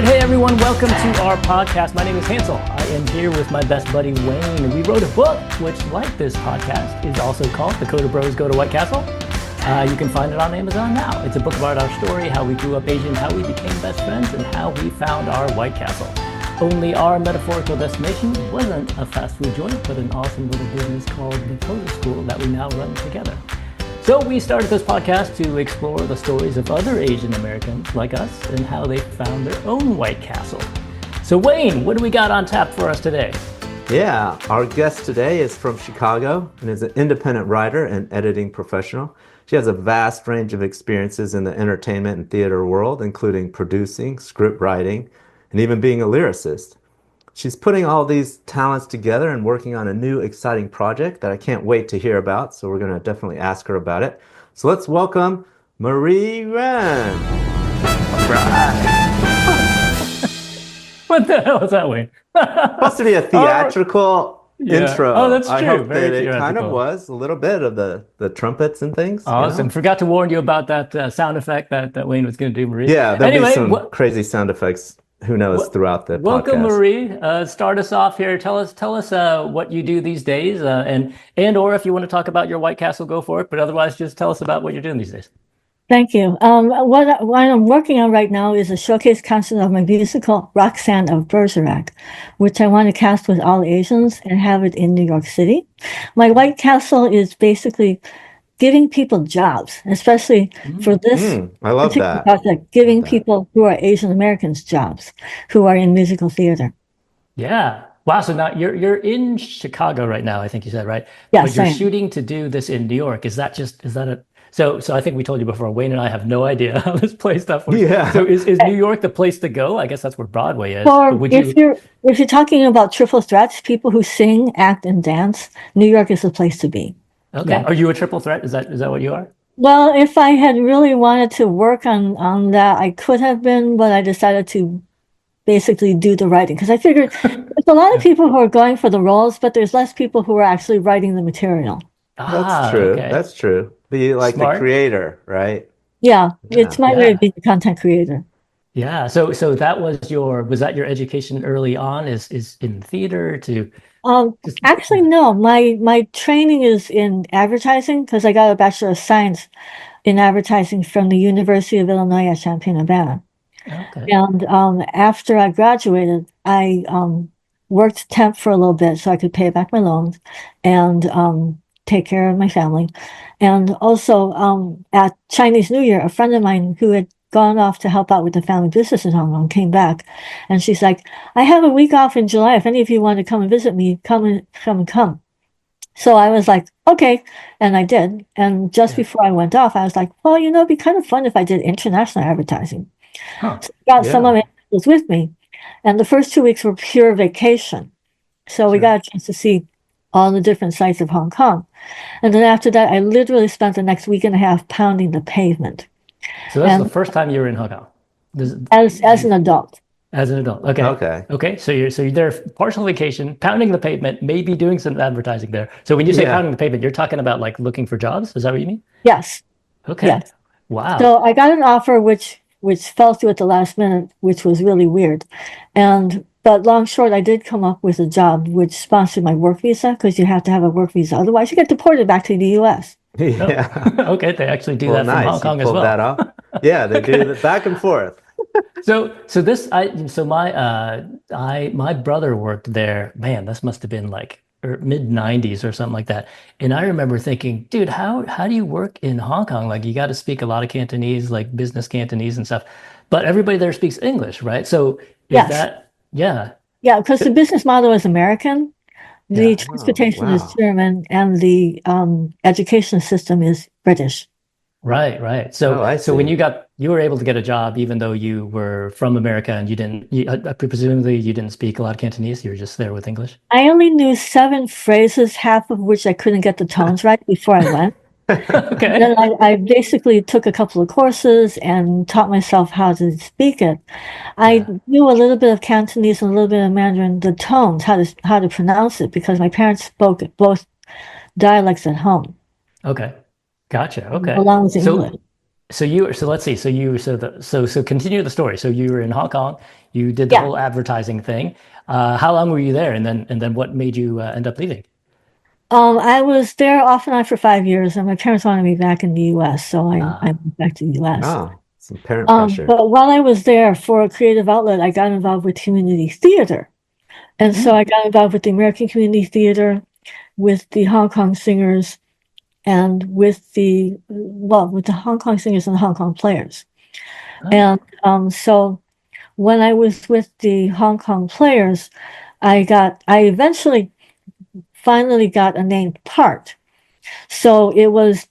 right, hey everyone, welcome to our podcast. My name is Hansel. I am here with my best buddy Wayne. We wrote a book, which, like this podcast, is also called theCoderBros Go to White Castle. You can find it on Amazon now. It's a book about our story, how we grew up Asian, how we became best friends, and how we found our White Castle. Only our metaphorical destination wasn't a fast food joint, but an awesome little business called the Coder School that we now run together. So we started this podcast to explore the stories of other Asian Americans like us and how they found their own White Castle. So Wayne, what do we got on tap for us today? Yeah, our guest today is from Chicago and is an independent writer and editing professional. She has a vast range of experiences in the entertainment and theater world, including producing, script writing, and even being a lyricist. She's putting all these talents together and working on a new exciting project that I can't wait to hear about, so we're going to definitely ask her about it. So let's welcome Marie Yuen. All right. What the hell is that, Wayne? Supposed to be a theatrical intro. Oh, that's true. I hope Very that it theatrical. kind of was a little bit of the trumpets and things. Awesome. Forgot to warn you about that sound effect that Wayne was going to do, Marie. Yeah, there'll anyway, be some crazy sound effects. Who knows throughout the welcome, podcast. Marie. Start us off here. Tell us what you do these days, and or if you want to talk about your White Castle, go for it. But otherwise, just tell us about what you're doing these days. Thank you. What I'm working on right now is a showcase concert of my musical Roxane of Bergerac, which I want to cast with all Asians and have it in New York City. My White Castle is basically giving people jobs, especially for this I love that. project, giving people who are Asian Americans jobs, who are in musical theater. Yeah. Wow. So now you're in Chicago right now, I think you said, right? Yes, But you're I am. shooting to do this in New York. Is that a so I think we told you before, Wayne and I have no idea how this play stuff works. Yeah. So is New York the place to go? I guess that's where Broadway is. Or But would if you're talking about triple threats, people who sing, act, and dance, New York is the place to be. Okay. Yeah. Are you a triple threat? Is that what you are? Well, if I had really wanted to work on that, I could have been, but I decided to basically do the writing because I figured there's a lot of people who are going for the roles, but there's less people who are actually writing the material. That's true. Okay. That's true. Be like Smart. the creator, right? Yeah, it's my way Yeah. of being a content creator. Yeah. So that was that your education early on is in theater to Actually, no, my training is in advertising because I got a Bachelor of Science in advertising from the University of Illinois at Champaign-Urbana. okay. And after I graduated, I worked temp for a little bit so I could pay back my loans and take care of my family. And also at Chinese New Year, a friend of mine who had gone off to help out with the family business in Hong Kong came back, and she's like, "I have a week off in July. If any of you want to come and visit me, come." So I was like, okay, and I did. And just before I went off, I was like, well, it'd be kind of fun if I did international advertising. Huh. So I got some of my was with me, and the first 2 weeks were pure vacation. So we got a chance to see all the different sites of Hong Kong. And then after that, I literally spent the next week and a half pounding the pavement. So that's the first time you were in Hong Kong. As an adult. As an adult. Okay. Okay. So you're there, partial vacation, pounding the pavement, maybe doing some advertising there. So when you say pounding the pavement, you're talking about like looking for jobs? Is that what you mean? Yes. Okay. Yes. Wow. So I got an offer which fell through at the last minute, which was really weird. But long short, I did come up with a job which sponsored my work visa because you have to have a work visa. Otherwise, you get deported back to the U.S. Yeah. Okay. They actually do that from Hong Kong you as pulled well. that off. Yeah, they do the back and forth. My brother worked there. Man, this must have been like mid 90s or something like that. And I remember thinking, dude, how do you work in Hong Kong? Like you got to speak a lot of Cantonese, like business Cantonese and stuff. But everybody there speaks English, right? So is that Yeah, because the business model is American, the transportation is German, and the education system is British. Right. So see. when you were able to get a job, even though you were from America and presumably you didn't speak a lot of Cantonese, you were just there with English? I only knew 7 phrases, half of which I couldn't get the tones right before I went. Okay. And then I basically took a couple of courses and taught myself how to speak it. I knew a little bit of Cantonese and a little bit of Mandarin, the tones, how to pronounce it, because my parents spoke both dialects at home. Okay. Gotcha. Okay. Along with English. so let's see. So continue the story. So you were in Hong Kong. You did the Yeah. whole advertising thing. How long were you there? And then what made you end up leaving? I was there off and on for 5 years, and my parents wanted me back in the U.S., so I Ah, moved back to the U.S. Oh, some parent pressure. But while I was there for a creative outlet, I got involved with community theater. And so mm, I got involved with the American Community Theater, with the Hong Kong Singers, and with the Hong Kong Singers and the Hong Kong Players. oh, And so when I was with the Hong Kong Players, I eventually finally got a named part. So it was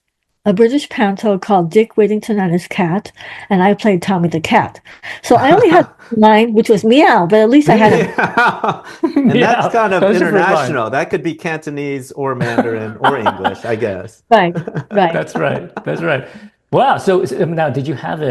a British panto called Dick Whittington and His Cat, and I played Tommy the Cat. So I only had one line, which was meow, but at least I had a Yeah. And that's yeah. kind That of was your first line. international. That could be Cantonese or Mandarin or English, I guess. right, right. That's right. That's right. Wow. So now, did you have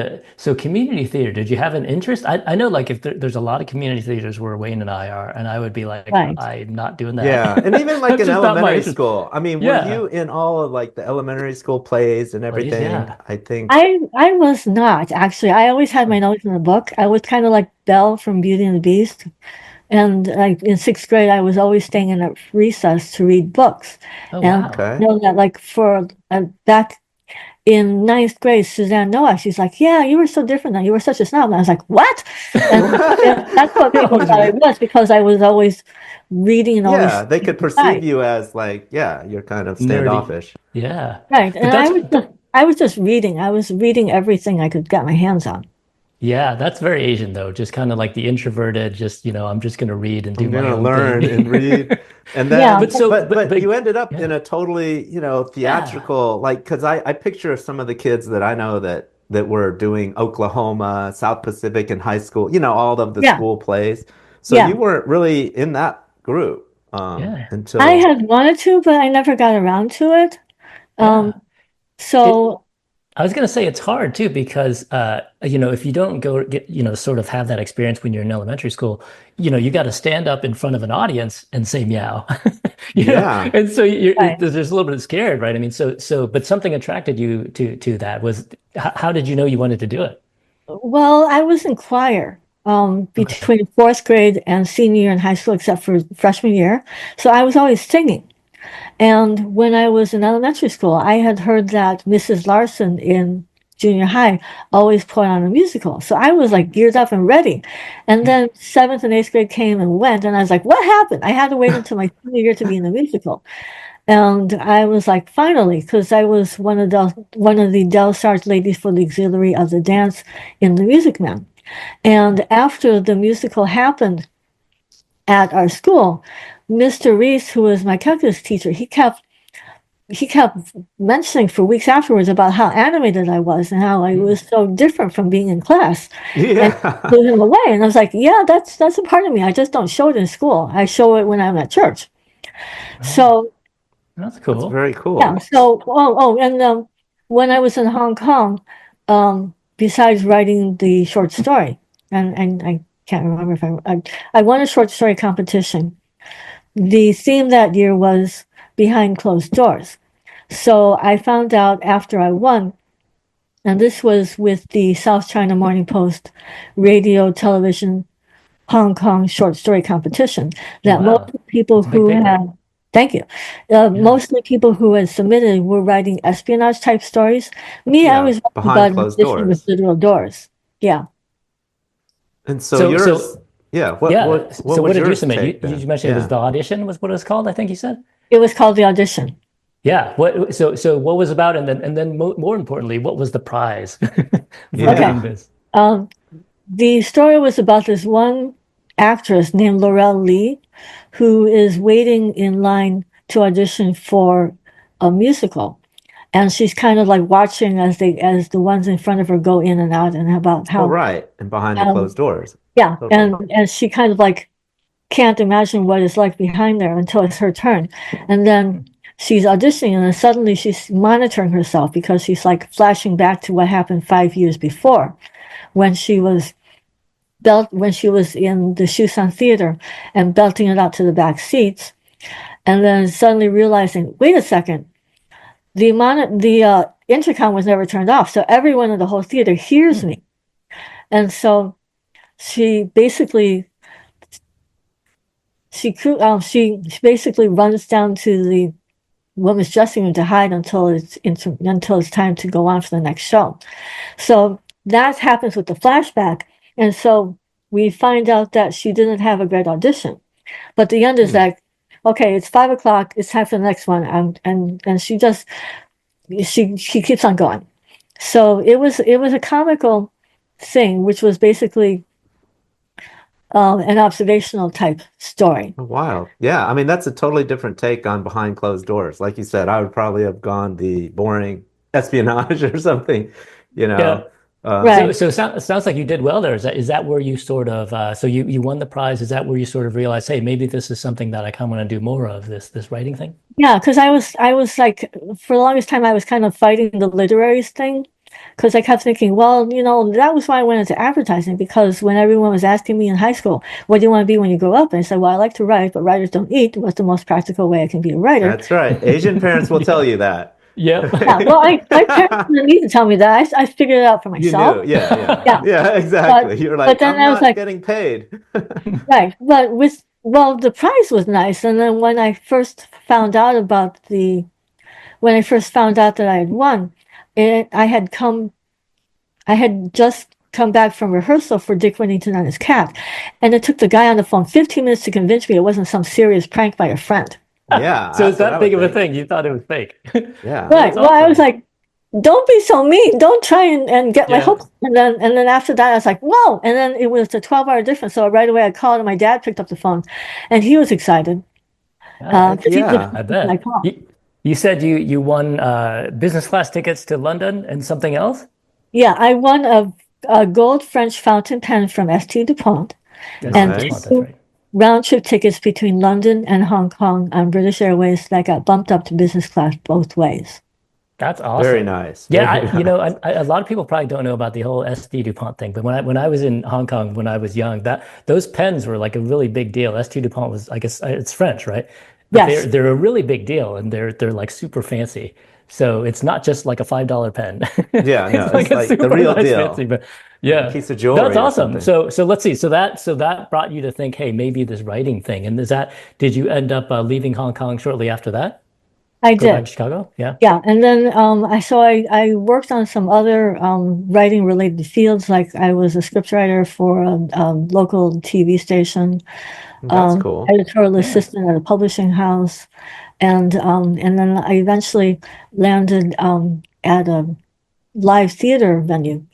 community theater? Did you have an interest? I know, like, if there's a lot of community theaters where Wayne and I are, and I would be like, Right. I'm not doing Yeah. And that. even like That's in just not my elementary interest. school. I mean, were Yeah. you in all of like the elementary school plays and Please. everything? Yeah. I think. I was not actually. I always had my nose in the book. I was kind of like Belle from Beauty and the Beast. And like in sixth grade, I was always staying in at recess to read books. Oh, And wow. I Okay. know that like for back in ninth grade, Suzanne Noah, she's like, "Yeah, you were so different then. You were such a snob." And I was like, "What?" And that's what That people was thought I weird. was because I was always reading and always Yeah, they staying could perceive inside. you as like, yeah, you're kind of Nerdy. standoffish. Yeah. Right. But And that's I was just reading. I was reading everything I could get my hands on. yeah, that's very Asian though. Just kind of like the introverted, just, I'm just gonna read and do I'm my gonna own learn thing. and read. And Yeah. then, But so, but you ended up in yeah. a totally, Yeah. theatrical, like, because I picture some of the kids that I know that were doing Oklahoma, South Pacific in high school, all of the Yeah. school plays. So you Yeah. weren't really in that group Yeah. I until, had wanted to, but I never got around to it. Um, Yeah. It so I was gonna say it's hard too because if you don't go get, sort of have that experience when you're in elementary school, you got to stand up in front of an audience and say meow. yeah. And so right. there's a little bit of scared, right? I mean, but something attracted you to that was how did you know you wanted to do it? Well, I was in choir Okay. between fourth grade and senior year in high school, except for freshman year. So I was always singing. And when I was in elementary school, I had heard that Mrs. Larson in junior high always put on a musical. So I was like geared up and ready. And then seventh and eighth grade came and went, and I was like, what happened? I had to wait until my senior year to be in the musical. And I was like, finally, because I was one of the Del Sarge ladies for the auxiliary of the dance in the Music Man. And after the musical happened at our school, Mr. Reese, who was my calculus teacher, he kept mentioning for weeks afterwards about how animated I was and how I was so different from being in class, and Yeah. blew him away. And I was like, yeah, that's a part of me. I just don't show it in school. I show it when I'm at church. Oh, So that's That's cool. very yeah. cool. And when I was in Hong Kong, besides writing the short story, and I can't remember if I won a short story competition. The theme that year was behind closed doors. So I found out after I won, and this was with the South China Morning Post radio, television, Hong Kong short story competition, that most Wow. of the people That's a big who paper. had, thank you, Yeah. most of the people who had submitted were writing espionage type stories. Me, I Yeah. was writing Behind about an closed edition with doors. literal doors. Yeah. And so So yours, so yeah, yeah. what So what was did you yours submit? take You then? Mm-hmm. mentioned it was Yeah. the audition was what it was called, I think you said. It was called the audition. Yeah. So what was about and then more importantly, what was the prize for Okay. winning Yeah. this? Um, the story was about this one actress named Laurel Lee, who is waiting in line to audition for a musical. And she's kind of like watching as the ones in front of her go in and out, and about Oh, how right. And behind the closed um doors. yeah, Totally. and she kind of like can't imagine what it's like behind there until it's her turn. And then she's auditioning, and then suddenly she's monitoring herself because she's like flashing back to what happened 5 years before when she was in the Shusan Theater and belting it out to the back seats, and then suddenly realizing, wait a second, the intercom was never turned off, so everyone in the whole theater hears me. And so she basically she basically runs down to the woman's dressing room to hide until it's time to go on for the next show. So that happens with the flashback, and so we find out that she didn't have a great audition. But the end is like, okay, it's 5 o'clock, it's time for the next one, and she keeps on going. So it was a comical thing, which was basically an observational type story. Oh, wow. Yeah, I mean, that's a totally different take on behind closed doors. Like you said, I would probably have gone the boring espionage or something, you know. Yeah. Right. So it sounds like you did well there. Is that where you sort of so you won the prize? Is that where you sort of realized, hey, maybe this is something that I kind of want to do more of, this writing thing? Yeah, because I was like, for the longest time I was kind of fighting the literary thing, because I kept thinking, well, you know, that was why I went into advertising, because when everyone was asking me in high school, what do you want to be when you grow up? And I said, well, I like to write, but writers don't eat. What's the most practical way I can be a writer? That's right. Asian parents will tell you that. Yep. Yeah, well, my parents didn't need to tell me that. I figured it out for You myself. knew. Yeah, Yeah. yeah, exactly. You're But like, then I'm I was not like, getting paid. right. But the prize was nice. And then when I first found out that I had won, I had just come back from rehearsal for Dick Whittington on his cat. And it took the guy on the phone 15 minutes to convince me it wasn't some serious prank by a friend. Yeah, So it's that's what I that would big of a think. thing. You thought it was fake. Yeah. Right. That's Well, I was awesome. like, don't be so mean. Don't try and get my Yeah. hopes. And then after that, I was like, whoa. And then it was a 12-hour difference. So right away I called, and my dad picked up the phone, and he was excited Heck because he's the yeah. first I person I bet. called. You said you won business class tickets to London and something else? Yeah, I won a gold French fountain pen from St. DuPont Yes, and DuPont, that's Nice. two right. round trip tickets between London and Hong Kong on British Airways that got bumped up to business class both ways. That's Very awesome. nice. Yeah, Very nice. a lot of people probably don't know about the whole SD DuPont thing, but when I was in Hong Kong when I was young, that those pens were like a really big deal. SD DuPont was, I guess, it's French, right? But they're Yes. they're a really big deal, and they're like super fancy. So it's not just like a $5 pen. Yeah, no, It's it's like a like the super real nice fancy, deal. but Like a yeah. piece of That's jewelry or awesome. something. So let's see. So that brought you to think, hey, maybe this writing thing. And did you end up leaving Hong Kong shortly after that? I Go back did. to Chicago? Yeah. Yeah, and then I worked on some other writing related fields. Like I was a scriptwriter for a local TV station, That's cool. editorial Yeah. assistant at a publishing house, and then I eventually landed at a live theater venue,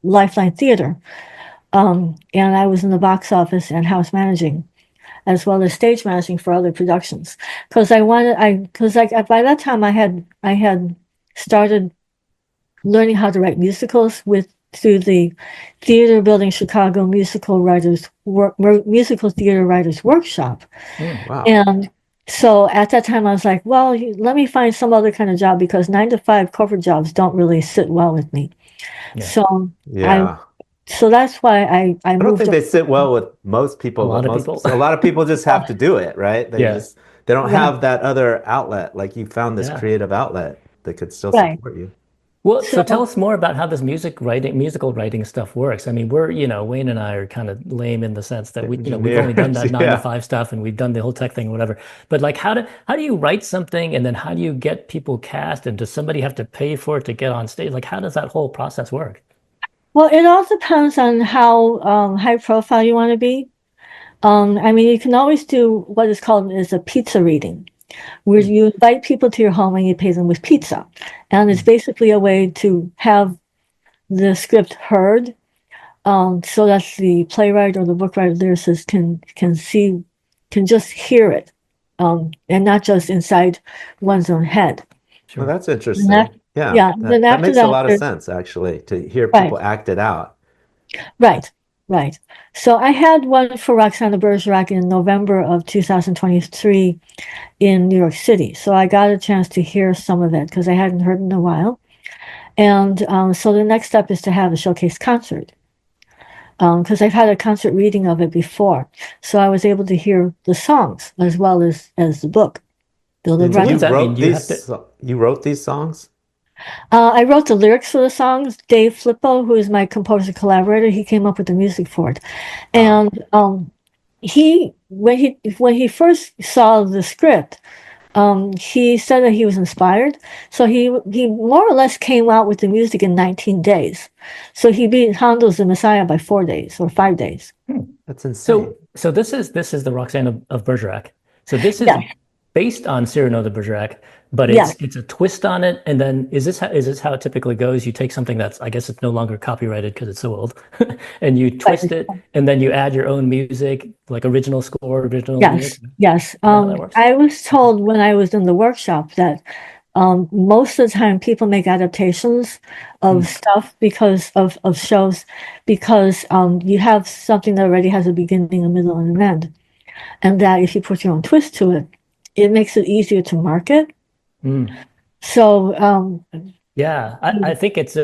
Lifeline Theater, and I was in the box office and house managing, as well as stage managing for other productions. Because like by that time I had started learning how to write musicals through the Theater Building Chicago Musical Theater Writers Workshop. Wow. And so at that time I was like, well, let me find some other kind of job, because 9 to 5 corporate jobs don't really sit well with me. Yeah. So I Yeah. so that's why I I don't moved think on. they sit well with most A people, but lot of people. a lot of people just have to do it, right? Yeah. They don't Right, have that other outlet. Like you found this Yeah. creative outlet that could still right. support you. Well, so tell So us more about how this musical writing stuff works. I mean, Wayne and I are kind of lame in the sense that we've only done Engineers, that nine to yeah. five stuff and we've done the whole tech thing, whatever. But like, how do you write something and then how do you get people cast and does somebody have to pay for it to get on stage? Like, how does that whole process work? well, it all depends on how high profile you want to be. I mean, you can always do what is called is a pizza reading, where Mm, you invite people to your home and you pay them with pizza. And it's mm, basically a way to have the script heard, so that the playwright or the book writer lyricist can just hear it, and not just inside one's own head. Well, sure. that's And that, interesting. Yeah, yeah, then that after makes a that, lot of sense actually to hear right, people act it out. right, right. So I had one for Roxane of Bergerac in November of 2023 in New York City. So I got a chance to hear some of it because I hadn't heard it in a while. And so the next step is to have a showcase concert, because I've had a concert reading of it before. So I was able to hear the songs as well as the book, Build a And So what Bright. does that mean? You have to, you wrote these songs? I wrote the lyrics for the songs. Dave Flippo, who is my composer collaborator, he came up with the music for it. Wow. And when he first saw the script, he said that he was inspired. So he more or less came out with the music in 19 days. So he beat Handel's The Messiah by 4 days or 5 days. That's insane. So this is the Roxane of Bergerac. So this is Yes, based on Cyrano de Bergerac, but yes, it's a twist on it. And then is this how it typically goes? You take something that's, I guess it's no longer copyrighted because it's so old, and you twist right. it, and then you add your own music, like original score, original lyrics. Yes, Is yes. that how that works? I was told when I was in the workshop that most of the time people make adaptations of Mm. stuff because of shows because you have something that already has a beginning, a middle, and an end. And that if you put your own twist to it, it makes it easier to market. Mm. So, Yeah, I think it's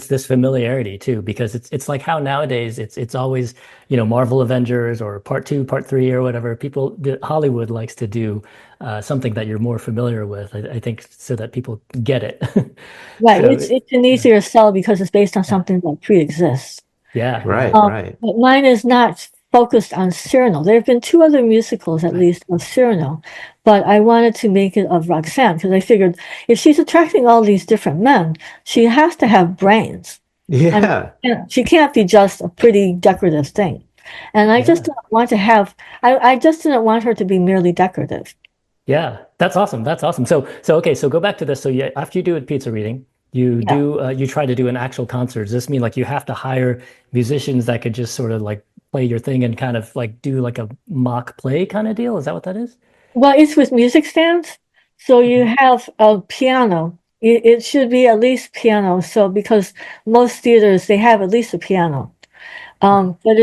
this familiarity too, because it's like how nowadays it's always, Marvel Avengers or part two, part three, or whatever. Hollywood likes to do something that you're more familiar with, I think, so that people get it. right, So it's an yeah, easier sell because it's based on yeah, something that pre-exists. yeah, yeah. Right, right. But mine is not focused on Cyrano. There have been two other musicals, at Right. least, of Cyrano, but I wanted to make it of Roxanne because I figured if she's attracting all these different men, she has to have brains. I mean, Yeah. she can't be just a pretty decorative thing. And I just Yeah. didn't want to have, I just didn't want her to be merely decorative. Yeah, that's awesome. That's awesome. So okay, so go back to this. So yeah, after you do a pizza reading, Yeah. you try to do an actual concert. Does this mean like you have to hire musicians that could just sort of like play your thing and kind of like do like a mock play kind of deal? Is that what that is? Well, it's with music stands. So you Okay. have a piano. It should be at least piano. So because most theaters, they have at least a piano. Okay. But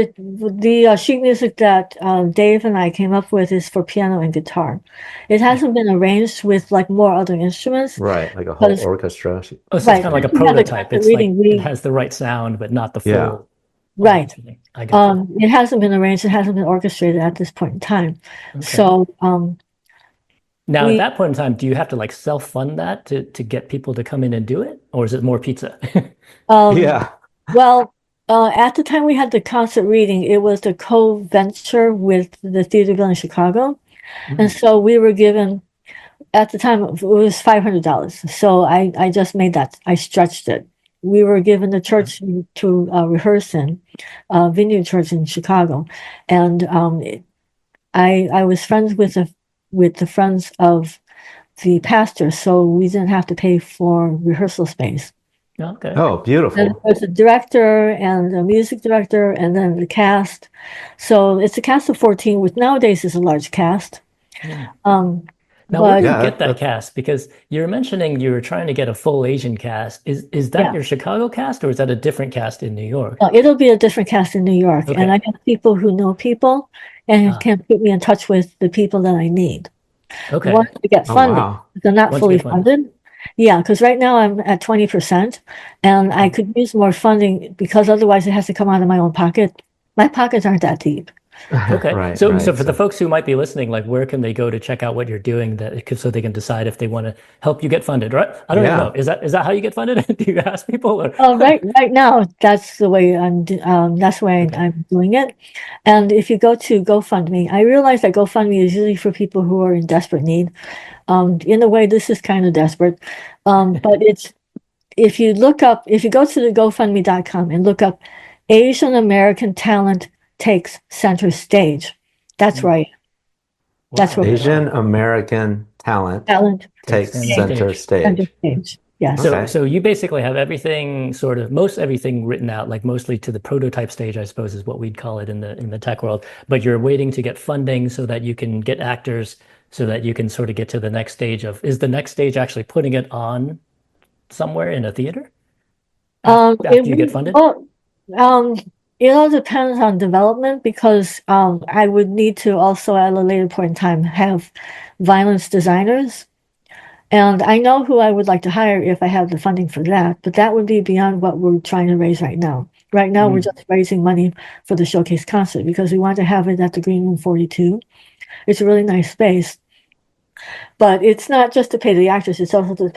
the sheet music that Dave and I came up with is for piano and guitar. It hasn't been arranged with like more other instruments Right. Like a whole because, orchestra. Oh, so it's right, kind of like since a we had the prototype. concert It's like reading, it we, has the right sound, but not the Yeah. full right. thing. I got you. It hasn't been arranged, it hasn't been orchestrated at this point in time. Okay. So Now, at we that point in time, do you have to like self-fund that to get people to come in and do it, or is it more pizza? um Yeah. well at the time we had the concert reading, it was the co-venture with the Theater Bill in Chicago. And Mm. so we were given at the time it was $500. So I just made that, I stretched it. We were given the Okay. church to rehearse in, Vineyard Church in Chicago. And I was friends with the friends of the pastor, so we didn't have to pay for rehearsal space. Okay. Oh, And beautiful. there's a director and a music director and then the cast. So it's a cast of 14, which nowadays is a large cast. Mm. Um, Now, where do but you Yeah, get that that's cast? Because you're mentioning you were trying to get a full Asian cast. Is that yeah. your Chicago cast, or is that a different cast in New York? It'll be a different cast in New York, and Okay. I have people who know people and Ah, can put me in touch with the people that I need. Once okay. we get oh funding, wow. they're not Once you fully get funded. funded. Yeah, because right now I'm at 20%, and I Okay. could use more funding because otherwise it has to come out of my own pocket. My pockets aren't that deep. Okay. Right, So right. for the So folks who might be listening, like where can they go to check out what you're doing so they can decide if they want to help you get funded, right? I don't even know. yeah. Is that how you get funded? Do you ask people or Oh, right now, that's the way that's the way okay. I'm doing it. And if you go to GoFundMe, I realize that GoFundMe is usually for people who are in desperate need. In a way, this is kind of desperate. But it's if you go to the GoFundMe.com and look up Asian American talent takes center stage, that's Mm. right. That's Wow. where Asian Okay. American talent talent Take takes center takes center stage. center stage. stage. Yes. So, Okay. so you basically have everything most everything written out, like mostly to the prototype stage, I suppose is what we'd call it in the tech world. But you're waiting to get funding so that you can get actors, so that you can sort of get to the next stage is the next stage actually putting it on somewhere in a theater It after you get funded? well, um, it all depends on development because I would need to also at a later point in time have violence designers. And I know who I would like to hire if I have the funding for that, but that would be beyond what we're trying to raise right now. Right now, we're Mm. just raising money for the showcase concert because we want to have it at the Green Room 42. It's a really nice space. But it's not just to pay the actors, it's also to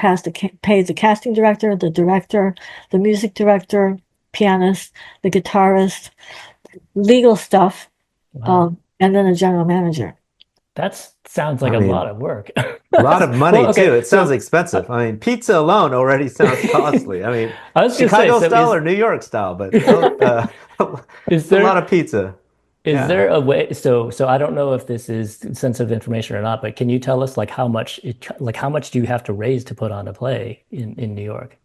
pay the casting director, the music director, pianist, the guitarist, legal stuff, Wow. and then a general manager. That sounds like I a lot mean, of work. a lot of money Well, too. okay. It sounds expensive. I mean, pizza alone already sounds costly. I mean, I was gonna say, Chicago so style or New York style, but is it's a lot of there pizza. is Yeah. there a way, so I don't know if this is sensitive information or not, but can you tell us like how much do you have to raise to put on a play in New York?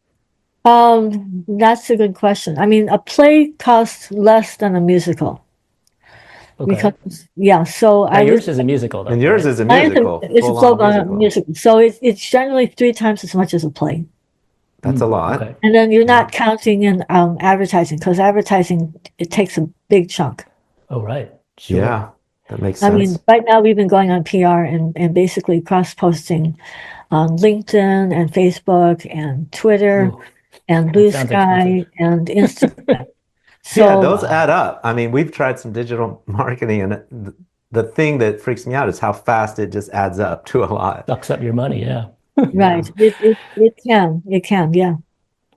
That's a good question. I mean, a play costs less than a musical Okay. because, yeah, so Now I was, yours is a musical And though, yours right? is a mine musical, is a full-on foregone musical. musical. So it's generally three times as much as a play. That's a lot. Okay. And then you're Yeah. not counting in advertising because advertising, it takes a big chunk. Oh, right. Sure. Yeah, that makes I mean, sense. right now we've been going on PR and basically cross-posting on LinkedIn and Facebook and Twitter Ooh, and that Blue sounds expensive. Sky and Instagram. Yeah, So, those Wow. add up. I mean, we've tried some digital marketing, and the thing that freaks me out is how fast it just adds up to a lot. Sucks up your money, yeah. right, Yeah. it can, yeah.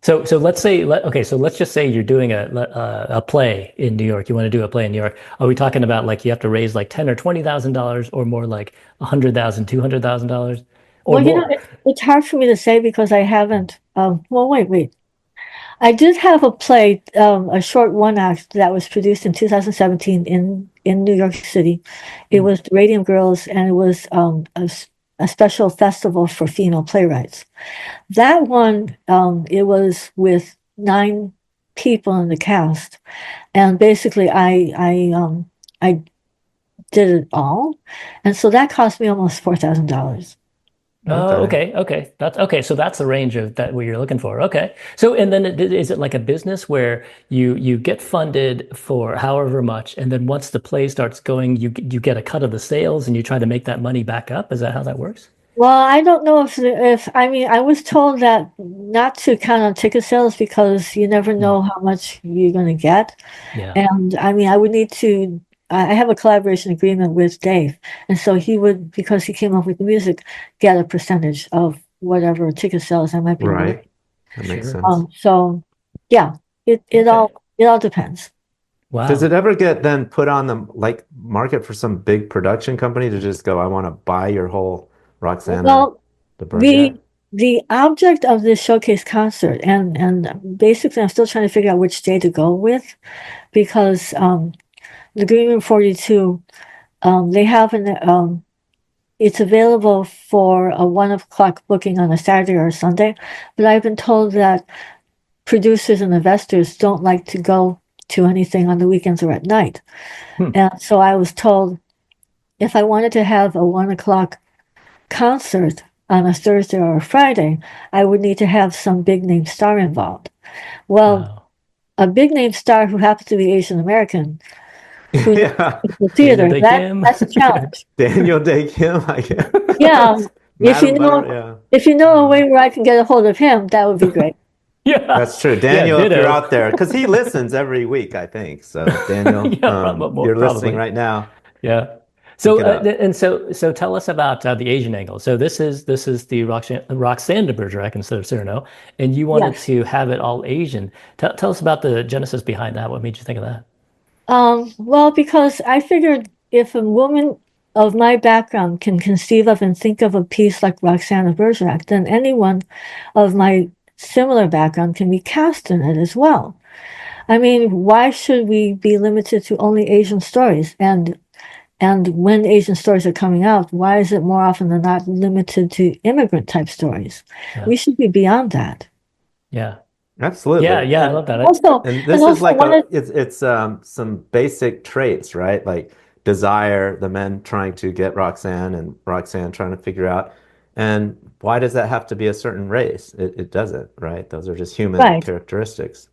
So let's say okay, so let's just say you're doing a play in New York. You want to do a play in New York. Are we talking about like you have to raise like 10 or $20,000 or more like 100,000, $200,000 or Well, more? it's hard for me to say because I haven't. Well, wait. I did have a play, a short one act that was produced in 2017 in New York City. It Hmm. was Radium Girls, and it was a special festival for female playwrights. That one, it was with nine people in the cast, and basically, I did it all, and so that cost me almost $4,000. Oh, Okay. okay, okay. That's okay. So that's the range of that what you're looking for. Okay. So and then is it like a business where you get funded for however much, and then once the play starts going, you get a cut of the sales, and you try to make that money back up? Is that how that works? Well, I don't know if I mean I was told that not to count on ticket sales because you never Hmm. know how much you're going to get. Yeah. And I mean I would need to I have a collaboration agreement with Dave, and so he would, because he came up with the music, get a percentage of whatever ticket sales I might be able to. Right. That makes Sure. sense. So yeah, it it Okay. all it all depends. Does it Wow. ever get then put on the like market for some big production company to just go, I want to buy your whole Roxana Well, de Bergerac? the the object of this showcase concert, and basically I'm still trying to figure out which day to go with because the Green Room 42, they have it's available for a 1 o'clock booking on a Saturday or a Sunday, but I've been told that producers and investors don't like to go to anything on the weekends or at night. Hmm. And so I was told if I wanted to have a 1 o'clock concert on a Thursday or a Friday, I would need to have some big name star involved. Well, Wow. a big name star who happens to be Asian American, who knows Yeah. the Daniel theater, Day Kim. that's a challenge. Daniel Day Kim, I Yeah, guess. if you Madam know Butter, yeah. if you know a Uh, way where I can get a hold of him, that would be great. yeah. That's true. Yeah, Daniel, if you're ditto. out there, because he listens every week, I think. So, Daniel, Yeah, you're listening probably. right now. Yeah. Hook So it up. and so tell us about the Asian angle. So this is the Roxane de Bergerac instead of Cyrano, and you wanted Yes. to have it all Asian. Tell us about the genesis behind that. What made you think of that? Well, because I figured if a woman of my background can conceive of and think of a piece like Roxane of Bergerac, then anyone of my similar background can be cast in it as well. I mean, why should we be limited to only Asian stories? And when Asian stories are coming out, why is it more often than not limited to immigrant type stories? Yeah. We should be beyond that. Yeah. Yeah. Absolutely. Yeah. I love that. Also, And and this is also like one of it's some basic traits, right? Like desire, the men trying to get Roxanne and Roxanne trying to figure out. And why does that have to be a certain race? It doesn't, right? Those are just human right. characteristics.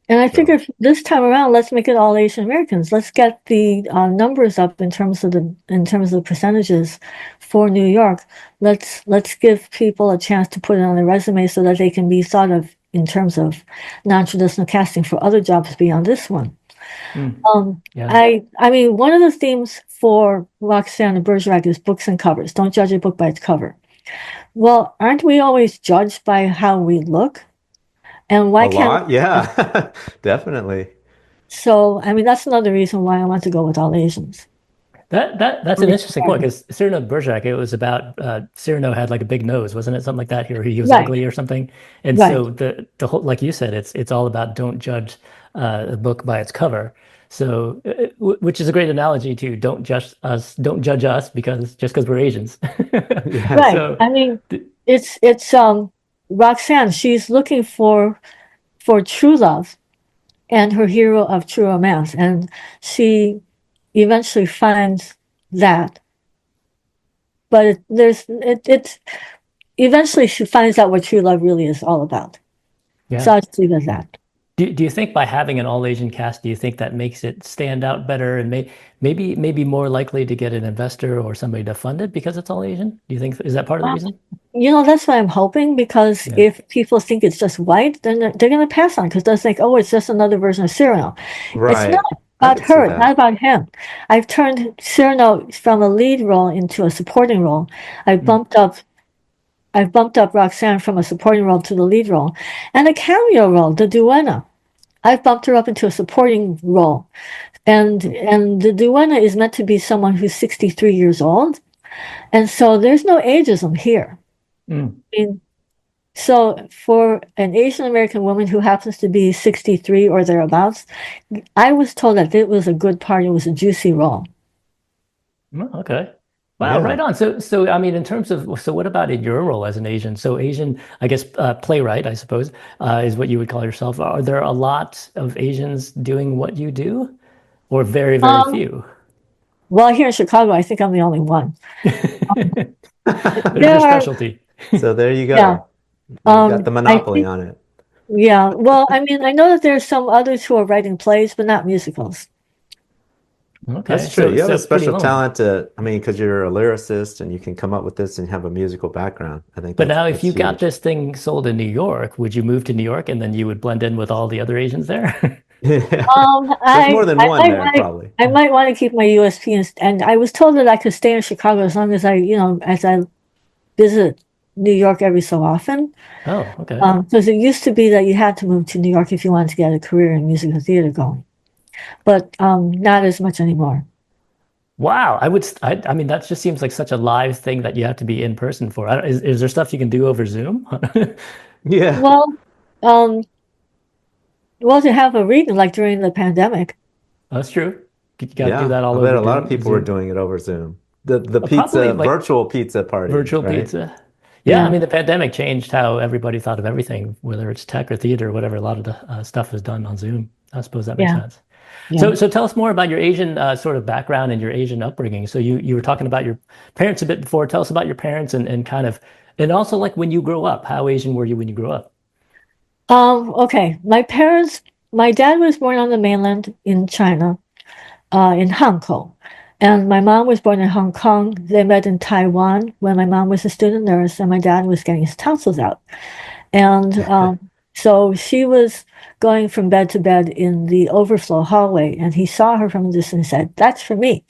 And I So, figured this time around, let's make it all Asian Americans. Let's get the numbers up in terms of the percentages for New York. Let's give people a chance to put it on their resume so that they can be thought of in terms of non-traditional casting for other jobs beyond this one. Mm. Yeah. I mean, one of the themes for Roxane of Bergerac is books and covers. Don't judge a book by its cover. Well, aren't we always judged by how we look? And A why can't lot? Yeah, definitely. so? I mean, that's another reason why I want to go with all Asians. That's an interesting point because Cyrano de Bergerac, it was about Cyrano had like a big nose, wasn't it? Something like that, or he was Right, ugly or something. And right. so the whole, like you said, it's all about don't judge a book by its cover. So, which is a great analogy to don't judge us because just because we're Asians. Yes. Right. So, I mean, it's Roxanne, she's looking for true love and her hero of true romance. And she eventually finds that. But it's eventually she finds out what true love really is all about. So yeah. I'll just leave it at that. Do you think by having an all Asian cast, do you think that makes it stand out better and maybe more likely to get an investor or somebody to fund it because it's all Asian? Do you think is that part of the Well, reason? that's what I'm hoping because Yeah. if people think it's just white, then they're going to pass on because they'll think, oh, it's just another version of Cyrano. It's not Right. I about could see her, it's not that. about him. I've turned Cyrano from a lead role into a supporting role. I Mm. bumped up I've bumped up Roxanne from a supporting role to the lead role. And a cameo role, the duenna. I've bumped her up into a supporting role. And the duenna is meant to be someone who's 63 years old. And so there's no ageism here. Mm. I mean, so for an Asian American woman who happens to be 63 or thereabouts, I was told that it was a good part, it was a juicy role. Oh, okay. Wow, right Yeah. on. So I mean, in terms of, so what about in your role as an Asian? So Asian, I guess, playwright, I suppose, is what you would call yourself. Are there a lot of Asians doing what you do, or very, very Um, few? well, here in Chicago, I think I'm the only one. There's There your are, specialty. So there you yeah. go. You got the I monopoly think, on it. yeah. Well, I mean, I know that there's some others who are writing plays, but not musicals. Okay, That's true. You have a so pretty special lone. talent to, I mean, because you're a lyricist and you can come up with this and have a musical background. I think But that's now, if that's you got huge. this thing sold in New York, would you move to New York and then you would blend in with all the other Asians there? Yeah. Um, There's I more than I one might there, want probably. I might want to keep my USP and I was told that I could stay in Chicago as long as as I visit New York every so often. Oh, okay. Because it used to be that you had to move to New York if you wanted to get a career in musical theater going, but not as much anymore. Wow, I mean, that just seems like such a live thing that you have to be in person for. Is there stuff you can do over Zoom? Yeah. Well, um, well, to have a reading like during the pandemic, That's true. You got to do Yeah. that I all bet over a lot of people were Zoom. doing it over Zoom. The Probably pizza, like virtual pizza party, virtual right? pizza. Yeah, I yeah, mean, the pandemic changed how everybody thought of everything, whether it's tech or theater, whatever. A lot of the stuff is done on Zoom. I suppose that makes yeah, sense. yeah. So tell us more about your Asian sort of background and your Asian upbringing. So you were talking about your parents a bit before. Tell us about your parents and kind of, and also like when you grew up, how Asian were you when you grew up? Okay. My dad was born on the mainland in China, in Hankou. And my mom was born in Hong Kong. They met in Taiwan when my mom was a student nurse and my dad was getting his tonsils out. And so she was going from bed to bed in the overflow hallway, and he saw her from a distance and said, "That's for me."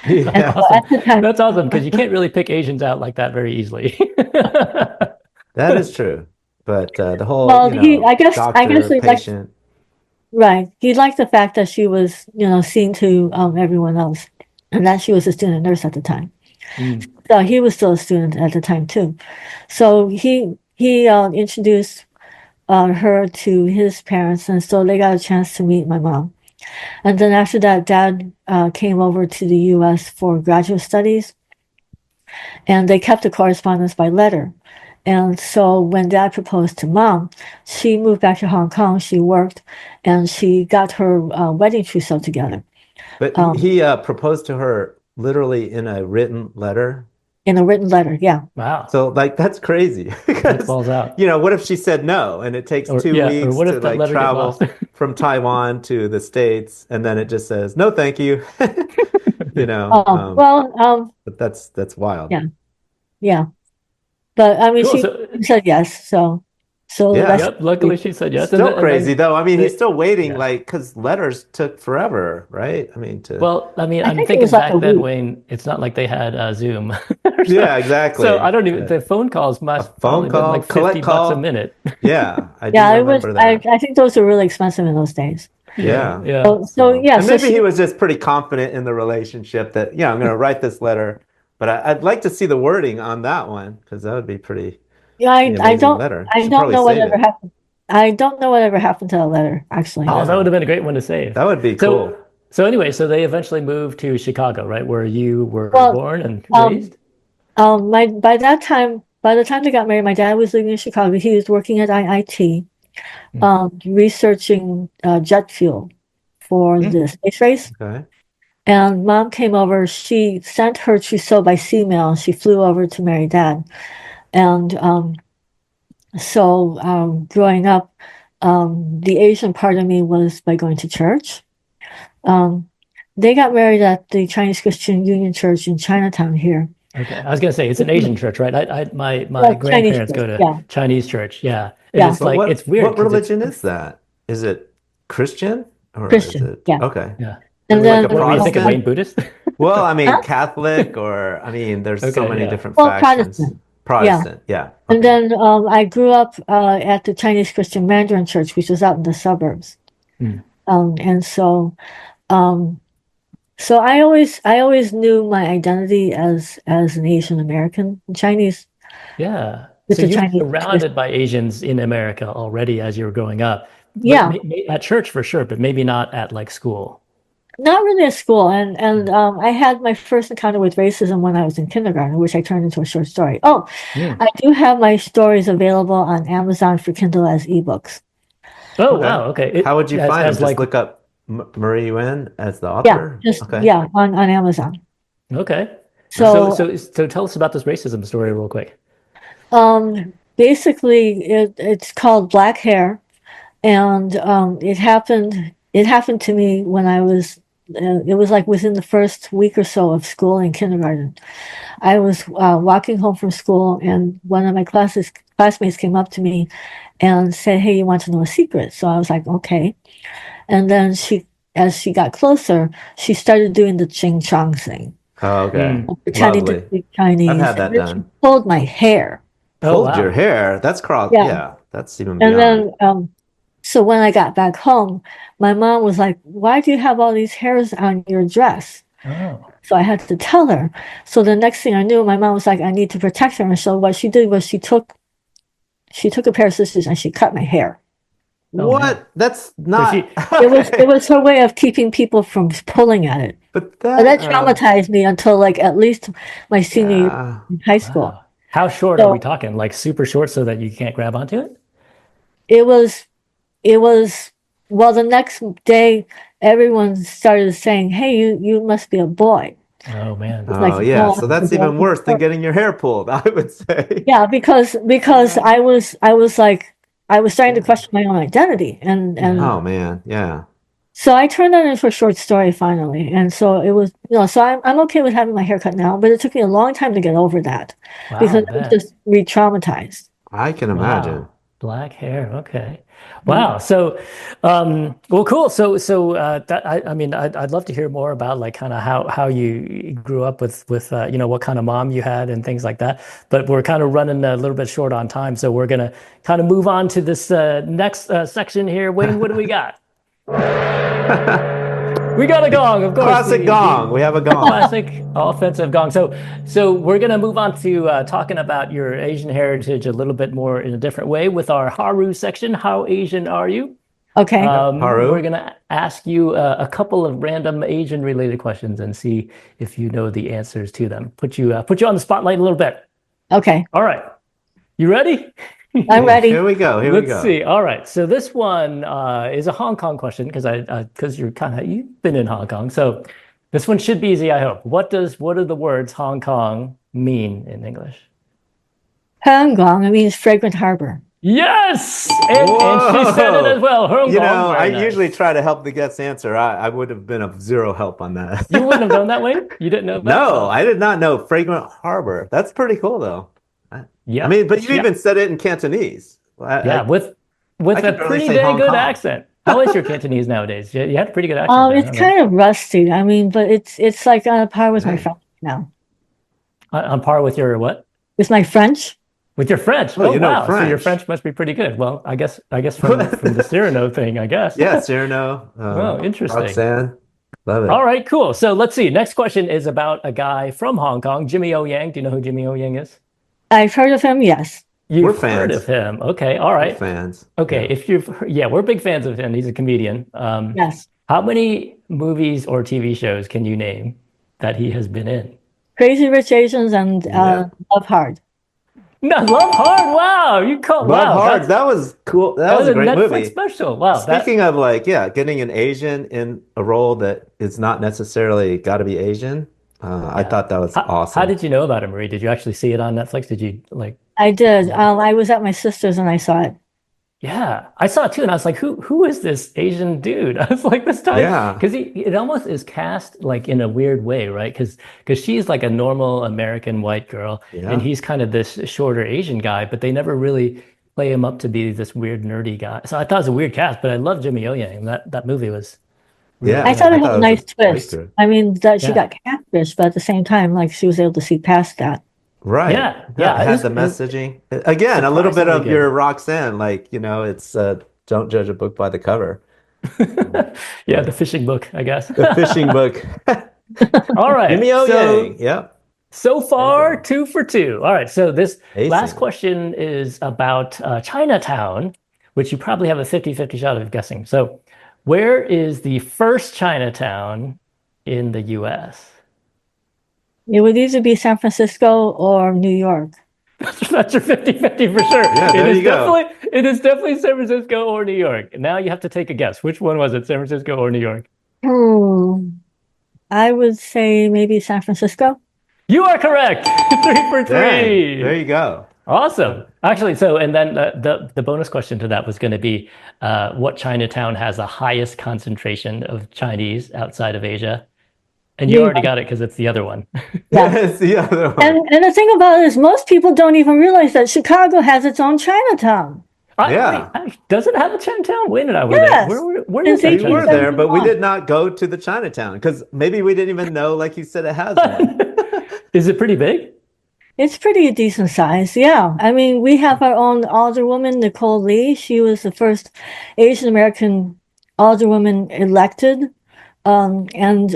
And That's Yeah. so awesome. at the time, That's awesome because you can't really pick Asians out like that very easily. That is true. But the whole, well, I guess doctor, he liked, patient. right. He liked the fact that she was, seen to everyone else, and that she was a student nurse at the time. Mm. So he was still a student at the time too. So he introduced her to his parents, and so they got a chance to meet my mom. And then after that, Dad came over to the U.S. for graduate studies, and they kept the correspondence by letter. And so when Dad proposed to Mom, she moved back to Hong Kong. She worked, and she got her wedding trousseau together But um, he proposed to her literally in a written letter. in a written letter. Yeah, Wow. So like that's crazy That's because balls out. what if she said no and it takes Or two yeah, or weeks what to if that like letter get lost? travel from Taiwan to the States and then it just says no thank you. You know, oh well, but that's wild. yeah, yeah. But I mean, Cool. she So said yes. So Yeah. that's Yep. Luckily, she said yes. Still And crazy then though. I mean, he's they, still waiting, yeah. like, because letters took forever, right? I mean, to Well, I mean, I I'm think it was thinking like a back then, week. Wayne, it's not like they had Zoom. So, yeah, so I exactly. don't even, the phone calls A must phone probably been call, like 50 collect bucks a call. minute. Yeah, I do Yeah, it was. remember that. I think those were really expensive in those days. Yeah, Yeah. yeah. So So, yeah, and so maybe he she, was just pretty confident in the relationship that, yeah, I'm going to write this letter, but I'd like to see the wording on that one because that would be yeah, pretty amazing letter. I Should don't probably know save whatever it. happened. I don't know whatever happened to that letter, actually. Oh, that would Yeah, have been a great one to save. that would be So, cool. so anyway, so they eventually moved to Chicago, right, where you were Well, born and um, raised? my by the time they got married, my dad was living in Chicago. He was working at IIT, Mm. researching jet fuel for Mm. the space race. Okay. And mom came over. She sent her trousseau by sea mail. She flew over to marry dad. And growing up, the Asian part of me was by going to church. Um, they got married at the Chinese Christian Union Church in Chinatown here. Okay. I was gonna say it's an Asian church, right? My Well, Chinese grandparents church, go to yeah, Chinese church. Yeah. And yeah, it's But like what it's weird what because it's religion is that? Is it Christian or is Christian, it yeah. okay? yeah. Is And it like a then, What were you thinking, Protestant? Wayne? Buddhist? Well, I mean huh? Catholic or I mean there's so Okay, many yeah. different Well, factions. Protestant, yeah. Protestant, yeah. And Okay. then I grew up at the Chinese Christian Mandarin Church, which was out in the suburbs. Hmm. And um, so I always knew my identity as an Asian American, Chinese Yeah. with So the you were Chinese twist. surrounded by Asians in America already as you were growing up, but Yeah, at church for sure, but maybe not at like school. not really at school. And I had my first encounter with racism when I was in kindergarten, which I turned into a short story. Oh, Hmm. I do have my stories available on Amazon for Kindle as ebooks. Oh, Okay. wow. Okay. How would you find them? As Just like look up M Marie Yuen as the Yeah, author? just Okay. yeah, on Amazon. okay. So So so tell us about this racism story real quick. basically it's called Black Hair, and it happened to me when I was it was like within the first week or so of school in kindergarten. I was walking home from school, and one of my classmates came up to me and said, "Hey, you want to know a secret?" So I was like, "Okay." And then as she got closer, she started doing the ching chong thing, Oh, okay. Hmm. pretending to Lovely. speak I've Chinese, had and that then she done. pulled my hair. Oh, Pulled your wow. hair. That's cross. Yeah. Yeah, that's even And beyond. then, so when I got back home, my mom was like, "Why do you have all these hairs on your dress?" Oh. So I had to tell her. So the next thing I knew, my mom was like, "I need to protect her." And so what she did was she took a pair of scissors and she cut my hair. Oh man. What? That's So not she It okay. was her way of keeping people from pulling at it. But And that, that traumatized me until like at least my senior year yeah. in high school. wow. How short are we So talking? Like super short so that you can't grab onto it? it was it was well the next day everyone started saying, "Hey, you must be a boy." Oh man. It's like, Oh, yeah. no, So I'm a that's boy even worse than before. getting your hair pulled, I would say. Yeah, because Yeah. I was like I was starting to Yeah. question my own identity, Yeah. Oh, man. Yeah. so I turned that into a short story finally, and so it was so I'm okay with having my hair cut now, but it took me a long time to get over that Wow, because I I was bet. just re-traumatized. I can imagine. Wow. Black hair. Okay. Mm. Wow. So, well, cool. That I mean, I'd love to hear more about like kind of how you grew up with you know what kind of mom you had and things like that. But we're kind of running a little bit short on time, so we're gonna kind of move on to this next section here. Wayne, what do we got? We got a gong, of course, Classic gong. We have a the gong. classic offensive gong. So we're gonna move on to talking about your Asian heritage a little bit more in a different way with our Haru section. How Asian are you? Okay. Yep. We're Haru. gonna ask you a couple of random Asian related questions and see if you know the answers to them. Put you on the spotlight a little bit. Okay. All right, you ready? I'm ready. Here we go. Here we Let's go. see. All right. So this one is a Hong Kong question because you've been in Hong Kong. So this one should be easy, I hope. What are the words Hong Kong mean in English? Hanggang, it means fragrant harbor. Yes! And she said it as Whoa. well. Hong You Kong. know, I Very usually nice. try to help the guest answer. I would have been of zero help on You wouldn't have that. known that, Wayne? You didn't know that? No, Oh. I did not know Fragrant Harbor. That's pretty cool, though. I Yep. mean, but you Yep. even said it in Cantonese. Yeah, with I a could barely pretty say dang Hong good Kong. accent. How is your Cantonese nowadays? You had a pretty good accent there. It's All right. kind of rusty. I mean, but it's like on a par with my Dang. French now. On par with your what? With my French? With your French. Oh, Oh you know wow. So your French. French must be pretty good. Well, I guess from the Cyrano thing, I guess. Yeah, Cyrano, Oh, interesting. Roxanne. Love All it. right, cool. So let's see. Next question is about a guy from Hong Kong, Jimmy O Yang. Do you know who Jimmy O Yang is? I've heard of him, yes. We're You've heard of fans. him. Okay, all We're right. fans. Okay, Yeah. if you've yeah, we're big fans of him. He's a comedian. Yes. How many movies or TV shows can you name that he has been in? Crazy Rich Asians and Yeah. Love Hard. No, Love Hard. Wow, you call Love wow. Hard. That was cool. That That was was a a great Netflix movie. special. Wow, Speaking of like, yeah, getting an Asian in a role that is not necessarily got to be Asian, I yeah. thought that was How awesome. did you know about it, Marie? Did you actually see it on Netflix? Did you like? I did. I was at my sister's and I saw it. Yeah, I saw it too, and I was like, "Who is this Asian dude?" I was like, "This time," Yeah. because it almost is cast like in a weird way, right? Because she's like a normal American white girl, and Yeah. he's kind of this shorter Asian guy, but they never really play him up to be this weird nerdy guy. So I thought it was a weird cast, but I love Jimmy O Yang. That movie was really I Yeah. thought I it good. had thought a it was a nice twist. breakthrough. I mean, that she Yeah, got catfished, but at the same time, like she was able to see past that. Right. yeah, Yeah, yeah. it It had was, the it was messaging. Again, a little bit surprisingly of your good. Roxanne, like, it's don't judge a book by the cover. Yeah, the fishing book, I guess. The fishing book. All right, Jimmy O so. Yang. Yep. So There you far, go. 2 for 2. All right, so this last Acing. question is about Chinatown, which you probably have a 50-50 shot of guessing. So, where is the first Chinatown in the US? It would either be San Francisco or New York. That's your 50-50 for sure. Yeah, there you go. It is definitely San Francisco or New York. Now you have to take a guess. Which one was it, San Francisco or New York? Hmm. I would say maybe San Francisco. You are correct. 3 for Dang. There 3. you go. Awesome. Actually, so and then the bonus question to that was going to be what Chinatown has the highest concentration of Chinese outside of Asia? And you New already York. got it because it's the other one. Yeah. It's the other one. And the thing about it is most people don't even realize that Chicago has its own Chinatown. Yeah. Does it have a Chinatown? Wait a minute, were there? Yes. Where is Since that We were Chinatown? there, but we 1871. did not go to the Chinatown because maybe we didn't even know, like you said, it has one. Is it pretty big? It's pretty a decent size, yeah. I mean, we have our own alderwoman, Nicole Lee. She was the first Asian American alderwoman elected, and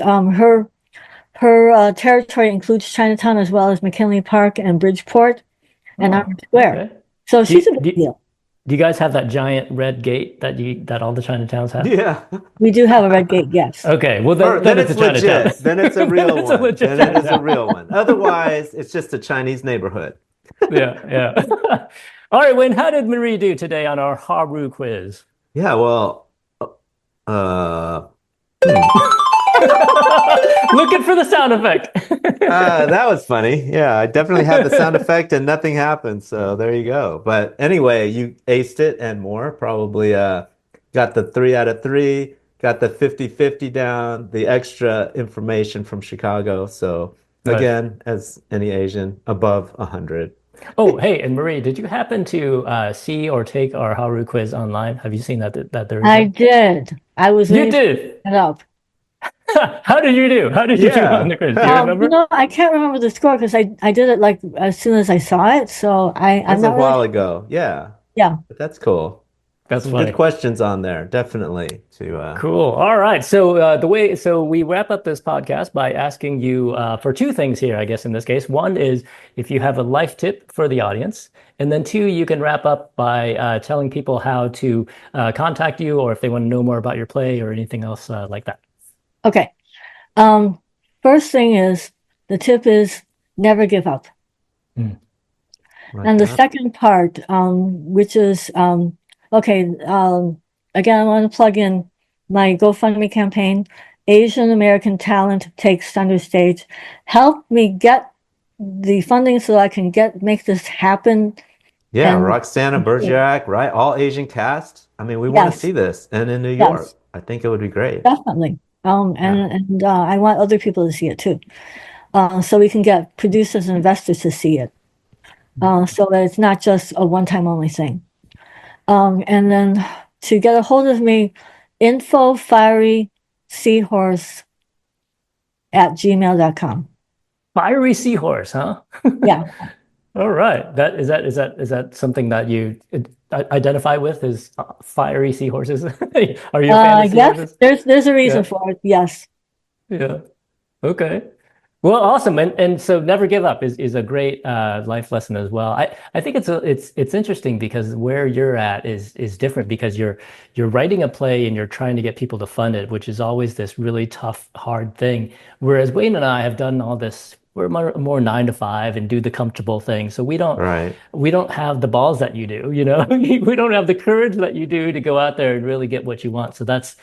her territory includes Chinatown as well as McKinley Park and Bridgeport and Oh, Armory Square. okay. So Do she's a you, big do, deal. do you guys have that giant red gate that all the Chinatowns have? Yeah. We do have a red gate, yes. Okay, well Or then then it's a it's Chinatown. legit. Then it's a Then real it's a one. legit Then it is a Chinatown. real one. Otherwise, it's just a Chinese neighborhood. Yeah, yeah. All right, Wayne, how did Marie do today on our Haru quiz? Yeah, well, uh, hmm. Looking for the sound effect. That was funny. Yeah, I definitely had the sound effect and nothing happened. So there you go. But anyway, you aced it and more. Probably got the 3 out of 3, got the 50-50 down, the extra information from Chicago. So Nice. again, as any Asian, above 100. Oh, hey, and Marie, did you happen to see or take our Haru quiz online? Have you seen that there is I one? did. I was You waiting to did. pick it up. How did you do? How did you do on Yeah. the quiz? Do you remember? I can't remember the score because I did it like as soon as I saw it. So I'm That's a not really while sure. ago. Yeah, Yeah. but that's cool. That's Some good funny. questions on there, definitely. Cool. All right. So we wrap up this podcast by asking you for 2 things here, I guess, in this case. One is if you have a life tip for the audience, and then 2, you can wrap up by telling people how to contact you or if they want to know more about your play or anything else like that. Okay. First thing is the tip is never give up. Mm. Like And the that. second part, which is okay, again, I want to plug in my GoFundMe campaign, Asian American Talent Takes Center Stage. Help me get the funding so I can make this happen. Yeah, And Roxane of Bergerac, right? All Asian cast. I mean, we want to yes, see this. And in New York, yes, I think it would be great. definitely. Yeah. And I want other people to see it too, so we can get producers and investors to see it, so that it's not just a one-time only thing. And then to get a hold of me, info.fieryseahorse@gmail.com. Fiery seahorse, huh? Yeah. All right. Is that something that you identify with as fiery seahorses? Are you a fan of Yes, seahorses? there's a reason Yeah. for it. Yes. Yeah. Okay. Well, awesome. And so never give up is a great life lesson as well. I think it's interesting because where you're at is different because you're writing a play and you're trying to get people to fund it, which is always this really tough, hard thing. Whereas Wayne and I have done all this, we're more 9 to 5 and do the comfortable thing. So Right. we don't have the balls that you do, you know? We don't have the courage that you do to go out there and really get what you want. So that's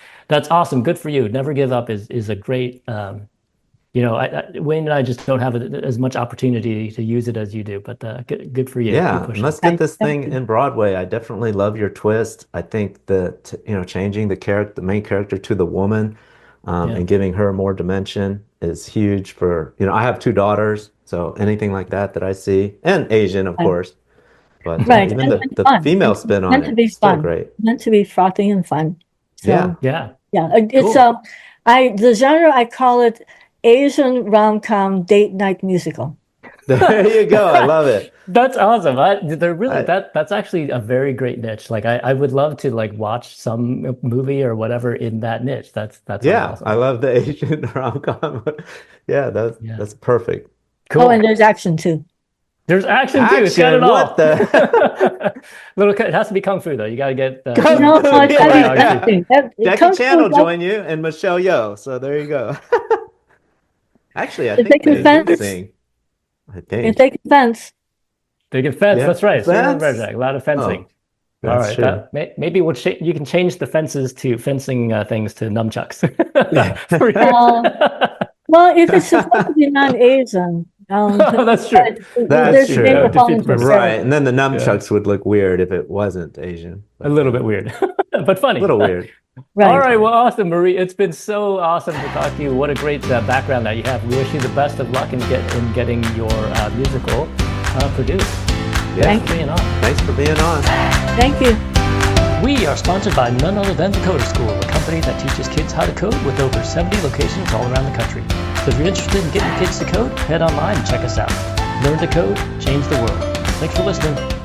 awesome. Good for you. Never give up is a great Wayne and I just don't have as much opportunity to use it as you do, but good for you. Keep Yeah, pushing. let's get this Thank thing you. in Broadway. I definitely love your twist. I think that, changing the main character to the woman, Yeah. and giving her more dimension is huge for, I have 2 daughters, so anything like that I see, and Asian, of Right. course, but Right. even the Fun. female It's spin on meant to it, be still fun. great. Meant to be frothy and fun. Yeah. So Yeah. yeah, it's Cool. the genre I call it Asian rom-com date night musical. There you go. I love it. That's awesome. They're really I, that's actually a very great niche. Like I would love to like watch some movie or whatever in that niche. That sounds yeah, I awesome. love the Asian rom-com. Yeah, Yeah. that's perfect. Oh, and Cool. there's action too. There's action too. It's got it Action, what all. the It has to be kung fu though. You got to get Kung No, Fu, it's gotta be choreography. everything. Jackie Kung Chan Fu, will join you and Michelle Yeoh. So there you go. Actually, I if they think can they do fence, sing. I if think. they can fence, They can fence. Yeah. That's right. Cyrano de That's Bergerac. A lot of fencing. oh, All that's right. true. Maybe you can change the fences to fencing things to numchucks. Yeah. For uh, well, if it's supposed to be non-Asian, Oh, that's true. That's there's a That danger would true. defeat falling the into purpose. Right. character. And then the Yeah. nunchucks would look weird if it wasn't Asian. A But little bit weird, but a funny. little weird. All Right. right. Funny. Well, awesome, Marie. It's been so awesome to talk to you. What a great background that you have. We wish you the best of luck in getting your musical produced. Yeah. Thanks for being on. Thanks for being on. Thank you. We are sponsored by none other than the Coder School, a company that teaches kids how to code with over 70 locations all around the country. So if you're interested in getting kids to code, head online and check us out. Learn to code, change the world. Thanks for listening.